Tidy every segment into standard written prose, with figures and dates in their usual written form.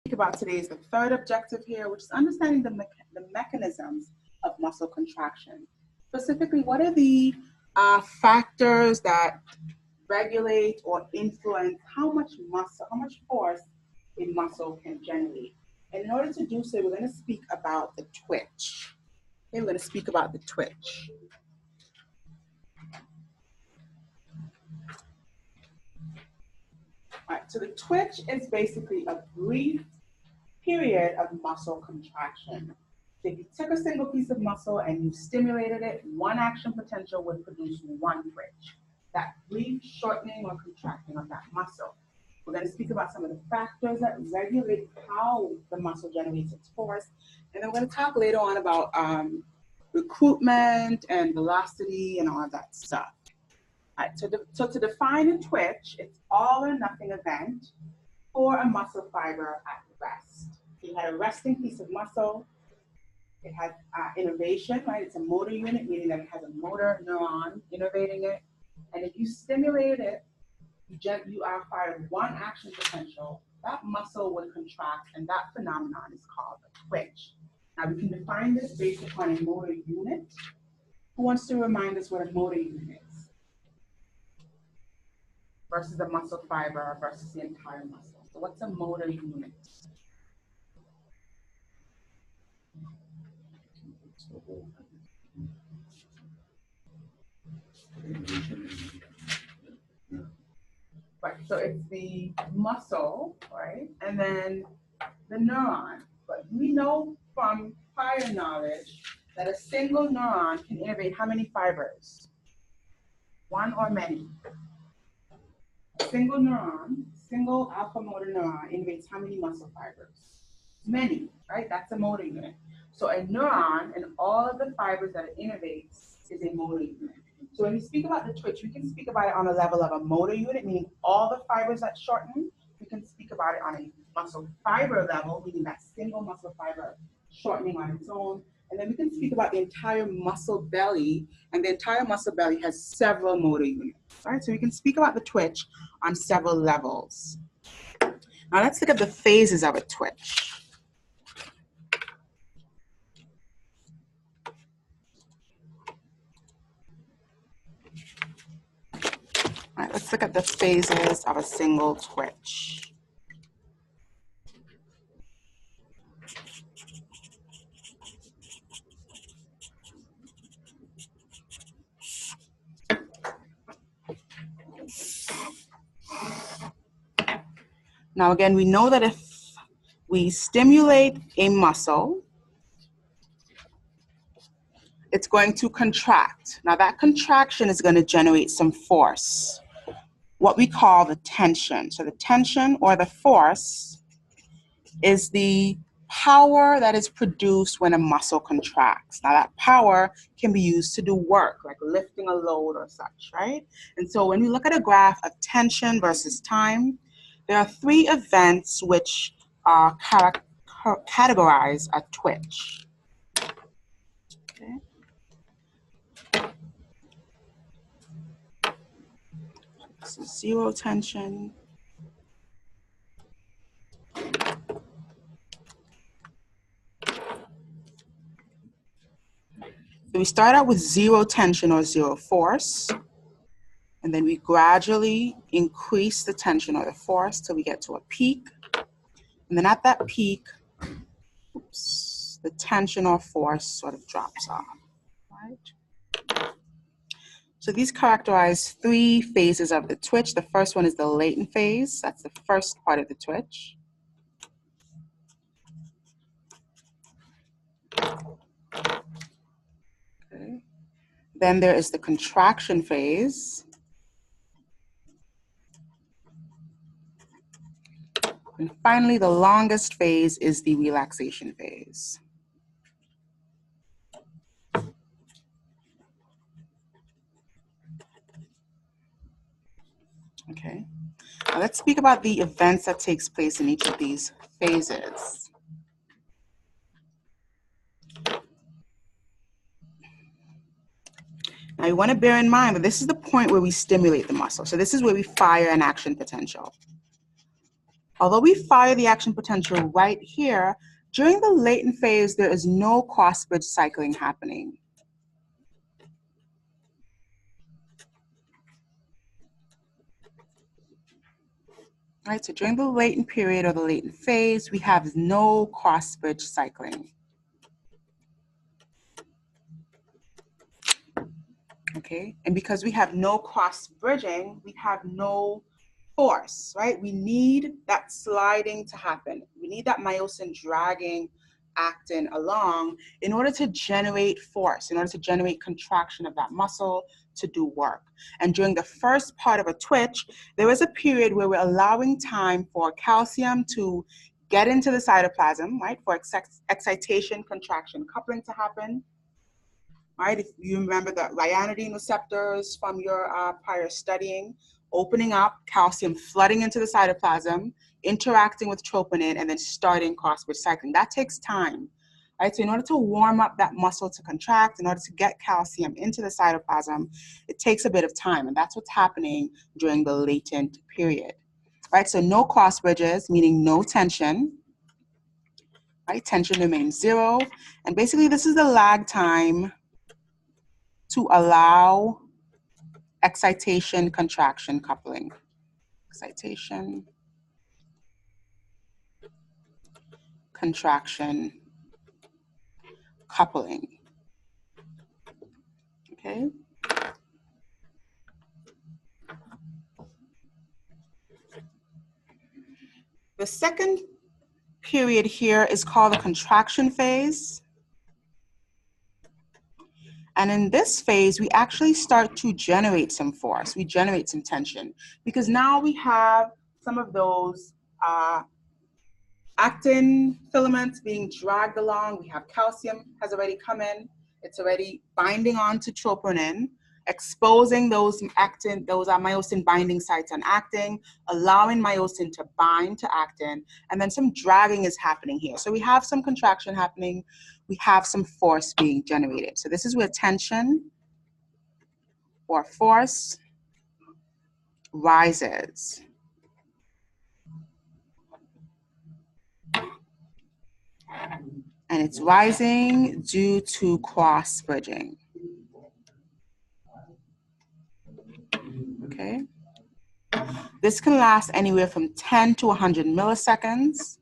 About today is the third objective here, which is understanding the mechanisms of muscle contraction. Specifically, what are the factors that regulate or influence how much muscle, how much force a muscle can generate? And in order to do so, we're going to speak about the twitch. Okay, we're going to speak about the twitch. All right, so the twitch is basically a brief period of muscle contraction. So if you took a single piece of muscle and you stimulated it, one action potential would produce one twitch. That brief shortening or contracting of that muscle. We're going to speak about some of the factors that regulate how the muscle generates its force. And then we're going to talk later on about recruitment and velocity and all of that stuff. All right, so to define a twitch, it's all or nothing event for a muscle fiber at rest. You had a resting piece of muscle. It has innervation, right? It's a motor unit, meaning that it has a motor neuron innervating it. And if you stimulate it, you are fired one action potential, that muscle would contract, and that phenomenon is called a twitch. Now we can define this based upon a motor unit. Who wants to remind us what a motor unit is? Versus a muscle fiber versus the entire muscle. So what's a motor unit? Right, so it's the muscle, right, and then the neuron. But we know from prior knowledge that a single neuron can innervate how many fibers? One or many? A single neuron, single alpha motor neuron innervates how many muscle fibers? Many, right? That's a motor unit. So a neuron and all of the fibers that it innervates is a motor unit. So when we speak about the twitch, we can speak about it on a level of a motor unit, meaning all the fibers that shorten. We can speak about it on a muscle fiber level, meaning that single muscle fiber shortening on its own. And then we can speak about the entire muscle belly, and the entire muscle belly has several motor units, right? So we can speak about the twitch on several levels. Now let's look at the phases of a twitch. All right, let's look at the phases of a single twitch. Now again, we know that if we stimulate a muscle, it's going to contract. Now that contraction is going to generate some force, what we call the tension. So the tension or the force is the power that is produced when a muscle contracts. Now that power can be used to do work, like lifting a load or such, right? And so when we look at a graph of tension versus time, there are three events which categorize a twitch. Okay. This is zero tension. So we start out with zero tension or zero force, and then we gradually increase the tension or the force till we get to a peak. And then at that peak, the tension or force sort of drops off, right? So these characterize three phases of the twitch. The first one is the latent phase. That's the first part of the twitch. Okay. Then there is the contraction phase. And finally, the longest phase is the relaxation phase. Okay, now let's speak about the events that takes place in each of these phases. Now you want to bear in mind that this is the point where we stimulate the muscle. So this is where we fire an action potential. Although we fire the action potential right here, during the latent phase, there is no cross-bridge cycling happening. All right, so during the latent period or the latent phase, we have no cross-bridge cycling. Okay, and because we have no cross-bridging, we have no force, right? We need that sliding to happen. We need that myosin dragging actin along in order to generate force, in order to generate contraction of that muscle to do work. And during the first part of a twitch, there is a period where we're allowing time for calcium to get into the cytoplasm, right? For excitation, contraction, coupling to happen. Right, if you remember the ryanodine receptors from your prior studying, opening up, calcium flooding into the cytoplasm, interacting with troponin, and then starting cross-bridge cycling. That takes time, right? So in order to warm up that muscle to contract, in order to get calcium into the cytoplasm, it takes a bit of time, and that's what's happening during the latent period, right? So no cross-bridges, meaning no tension, right? Tension remains 0, and basically this is the lag time to allow excitation, contraction, coupling. Excitation, contraction, coupling. Okay. The second period here is called the contraction phase. And in this phase, we actually start to generate some force. We generate some tension because now we have some of those actin filaments being dragged along. We have calcium has already come in. It's already binding onto troponin, exposing those actin, those are myosin binding sites on actin, allowing myosin to bind to actin, and then some dragging is happening here. So we have some contraction happening. We have some force being generated. So this is where tension or force rises. And it's rising due to cross-bridging. Okay. This can last anywhere from 10 to 100 milliseconds,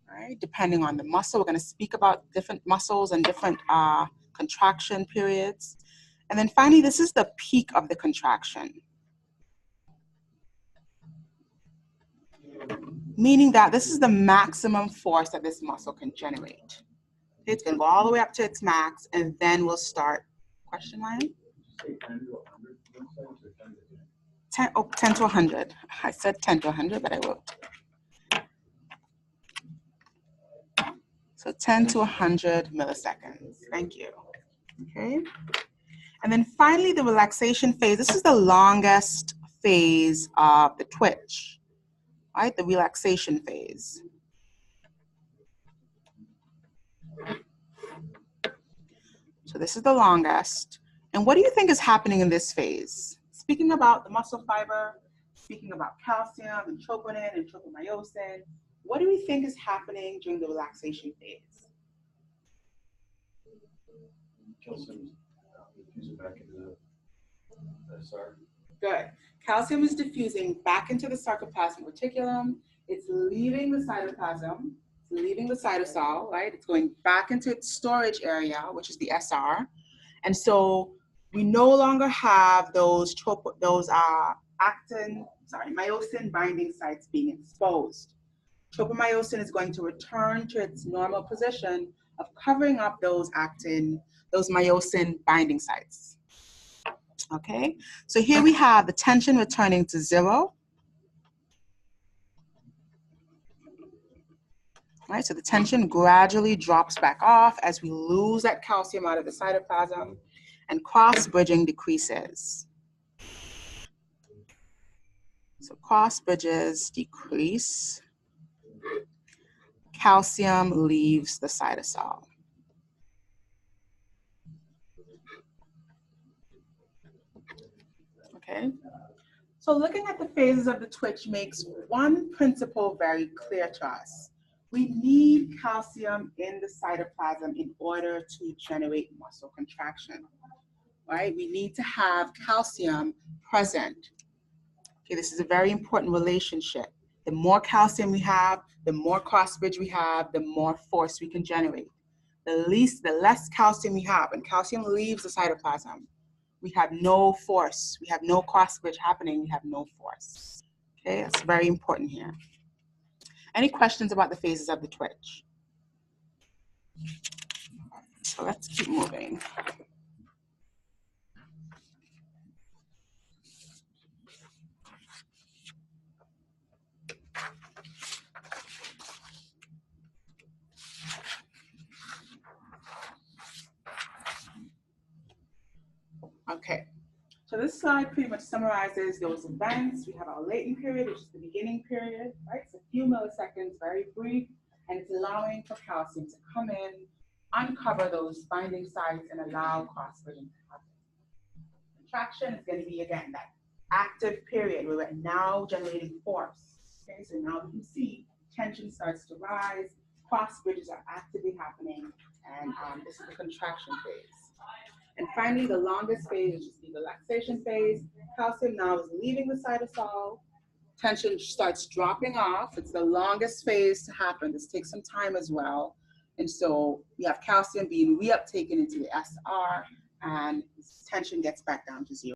right? Depending on the muscle. We're going to speak about different muscles and different contraction periods. And then finally, this is the peak of the contraction. Meaning that this is the maximum force that this muscle can generate. It's going to go all the way up to its max, and then we'll start. Question line? 10 to 100. I said 10 to 100, but I wrote. So 10 to 100 milliseconds. Thank you. Okay. And then finally, the relaxation phase. This is the longest phase of the twitch, right? The relaxation phase. So this is the longest. And what do you think is happening in this phase? Speaking about the muscle fiber, speaking about calcium and troponin and tropomyosin, what do we think is happening during the relaxation phase? Calcium diffusing back into the SR. Good. Calcium is diffusing back into the sarcoplasmic reticulum. It's leaving the cytoplasm, it's leaving the cytosol, right? It's going back into its storage area, which is the SR. And so we no longer have those myosin binding sites being exposed. Tropomyosin is going to return to its normal position of covering up those myosin binding sites. Okay, so here we have the tension returning to 0. Right, so the tension gradually drops back off as we lose that calcium out of the cytoplasm, and cross-bridging decreases. So cross-bridges decrease. Calcium leaves the cytosol. Okay. So looking at the phases of the twitch makes one principle very clear to us. We need calcium in the cytoplasm in order to generate muscle contraction, right? We need to have calcium present. Okay, this is a very important relationship. The more calcium we have, the more cross bridge we have, the more force we can generate. The less calcium we have, and calcium leaves the cytoplasm, we have no force. We have no cross bridge happening. We have no force. Okay, that's very important here. Any questions about the phases of the twitch? So let's keep moving. Okay, so this slide pretty much summarizes those events. We have our latent period, which is the beginning period, right? It's a few milliseconds, very brief, and it's allowing for calcium to come in, uncover those binding sites, and allow cross-bridging to happen. Contraction is going to be, again, that active period where we're now generating force. Okay, so now we can see tension starts to rise, cross bridges are actively happening, and this is the contraction phase. And finally, the longest phase, which is the relaxation phase. Calcium now is leaving the cytosol. Tension starts dropping off. It's the longest phase to happen. This takes some time as well. And so we have calcium being reuptaken into the SR, and tension gets back down to 0.